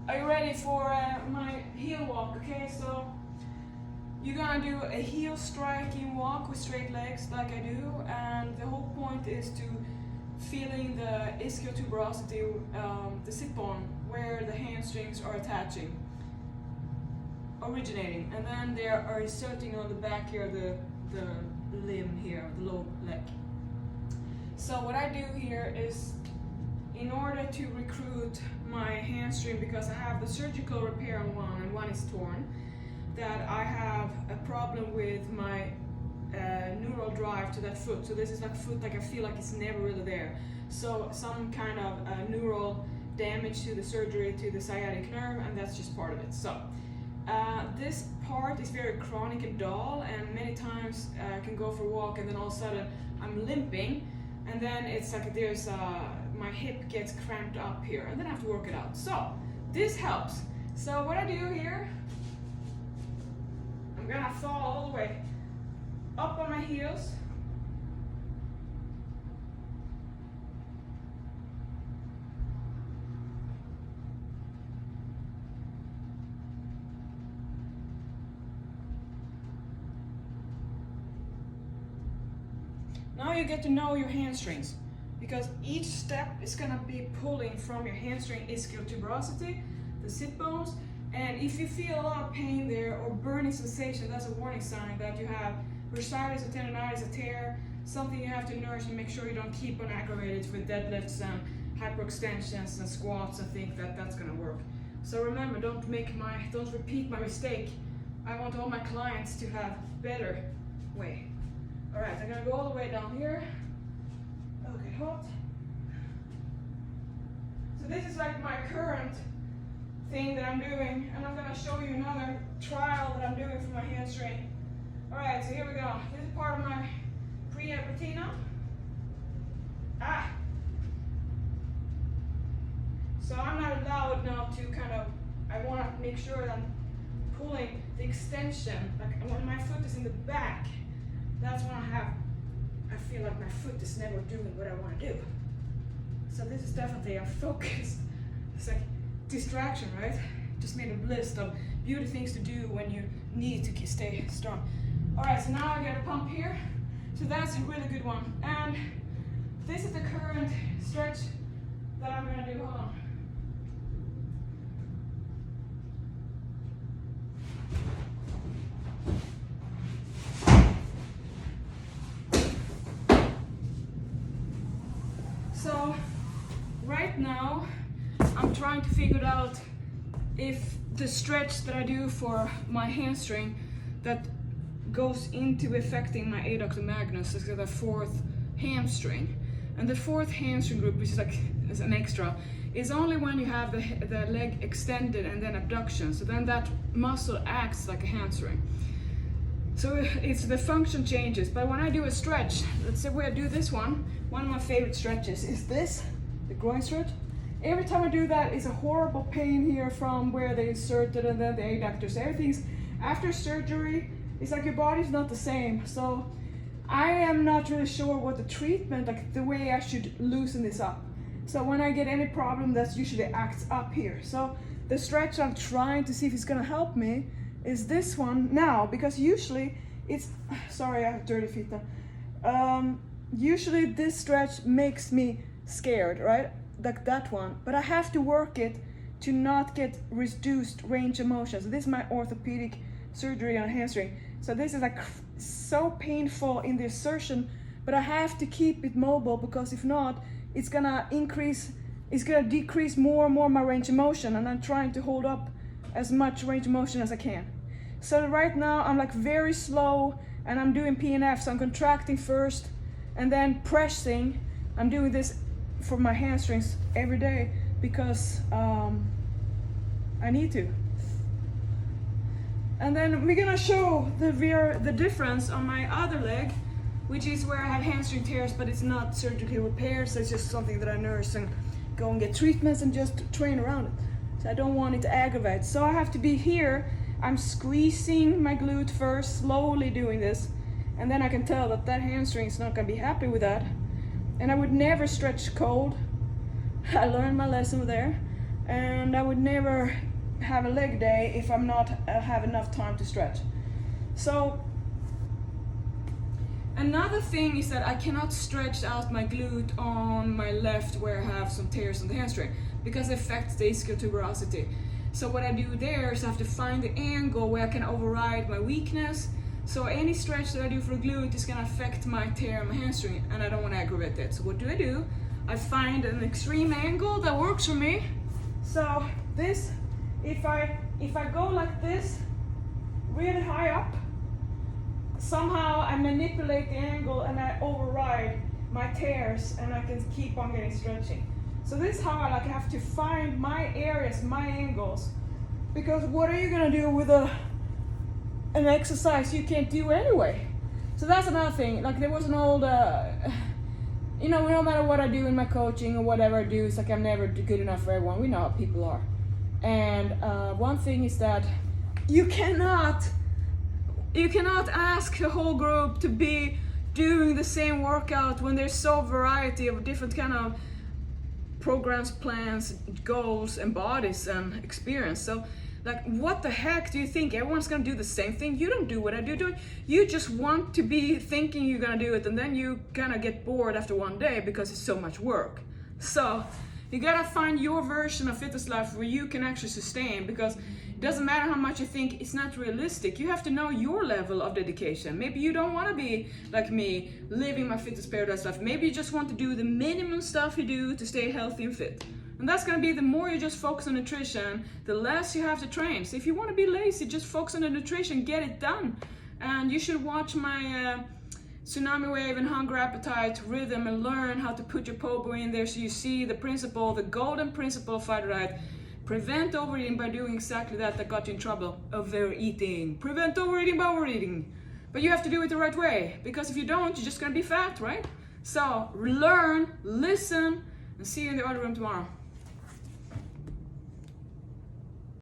Are you ready for my heel walk? Okay, so you're gonna do a heel striking walk with straight legs like I do, and the whole point is to feeling the ischiotuberosity, the sit-bone, where the hamstrings are originating, and then they are inserting on the back here, the limb here, the low leg. So what I do here is, in order to recruit my hamstring, because I have the surgical repair on one and one is torn, that I have a problem with my neural drive to that foot. So this is like foot, like I feel like it's never really there. So some kind of neural damage to the surgery to the sciatic nerve, and that's just part of it. So this part is very chronic and dull, and many times I can go for a walk and then all of a sudden I'm limping, and then it's like there's my hip gets cramped up here, and then I have to work it out. So this helps. So what I do here, I'm gonna fall all the way up on my heels. Now you get to know your hamstrings, because each step is gonna be pulling from your hamstring ischiotuberosity, the sit bones, and if you feel a lot of pain there or burning sensation, that's a warning sign that you have bursitis or tendonitis, a tear, something you have to nurse and make sure you don't keep on aggravated with deadlifts and hyperextensions and squats and think that that's gonna work. So remember, don't repeat my mistake. I want all my clients to have better way. All right, I'm gonna go all the way down here. Okay, hot. So this is like my current thing that I'm doing, and I'm gonna show you another trial that I'm doing for my hamstring. All right, so here we go. This is part of my pre-ab routine. So I'm not allowed now to I wanna make sure that I'm pulling the extension, like when my foot is in the back, that's when I feel like my foot is never doing what I want to do. So this is definitely a focus. It's like distraction, right? Just made a list of beauty things to do when you need to stay strong. All right, so now I got a pump here. So that's a really good one. And this is the current stretch that I'm gonna do. Hold on. So right now I'm trying to figure out if the stretch that I do for my hamstring that goes into affecting my adductor magnus is the fourth hamstring. And the fourth hamstring group, which is an extra, is only when you have the leg extended and then abduction. So then that muscle acts like a hamstring. So it's the function changes, but when I do a stretch, let's say where I do this one of my favorite stretches is this, the groin stretch. Every time I do that, it's a horrible pain here from where they inserted and then the adductors. Everything's after surgery, it's like your body's not the same. So I am not really sure what the treatment, like the way I should loosen this up. So when I get any problem, that's usually acts up here. So the stretch I'm trying to see if it's gonna help me is this one now, because usually it's, sorry I have dirty feet now. Usually this stretch makes me scared, right? Like that one, but I have to work it to not get reduced range of motion. So this is my orthopedic surgery on hamstring. So this is like so painful in the insertion, but I have to keep it mobile, because if not, it's gonna decrease more and more my range of motion, and I'm trying to hold up as much range of motion as I can. So right now I'm like very slow, and I'm doing PNF, so I'm contracting first and then pressing. I'm doing this for my hamstrings every day because I need to. And then we're gonna show the difference on my other leg, which is where I have hamstring tears, but it's not surgically repaired, so it's just something that I nurse and go and get treatments and just train around it. So I don't want it to aggravate. So I have to be here. I'm squeezing my glute first, slowly doing this, and then I can tell that hamstring is not gonna be happy with that. And I would never stretch cold. I learned my lesson there. and I would never have a leg day if I'm not have enough time to stretch. So another thing is that I cannot stretch out my glute on my left where I have some tears on the hamstring because it affects the ischial tuberosity. So what I do there is I have to find the angle where I can override my weakness. So any stretch that I do for the glute is going to affect my tear on my hamstring, and I don't want to aggravate that. So what do? I find an extreme angle that works for me. So this, if I go like this, really high up, somehow I manipulate the angle and I override my tears, and I can keep on getting stretching. So this is how I have to find my areas, my angles, because what are you gonna do with an exercise you can't do anyway? So that's another thing. Like there was an old, no matter what I do in my coaching or whatever I do, it's like I'm never good enough for everyone. We know how people are. And one thing is that you cannot ask the whole group to be doing the same workout when there's so variety of different kind of programs, plans, goals, and bodies and experience. So like, what the heck do you think? Everyone's gonna do the same thing? You don't do what I do. You just want to be thinking you're gonna do it, and then you kind of get bored after one day because it's so much work. So you gotta find your version of fitness life where you can actually sustain, because it doesn't matter how much you think it's not realistic. You have to know your level of dedication. Maybe you don't want to be like me, living my fitness paradise life. Maybe you just want to do the minimum stuff you do to stay healthy and fit. And that's going to be the more you just focus on nutrition, the less you have to train. So if you want to be lazy, just focus on the nutrition, get it done. And you should watch my tsunami wave and hunger appetite rhythm and learn how to put your popo in there so you see the principle, the golden principle of fight right. Prevent overeating by doing exactly that got you in trouble. Overeating. Prevent overeating by overeating. But you have to do it the right way, because if you don't, you're just gonna be fat, right? So learn, listen, and see you in the other room tomorrow.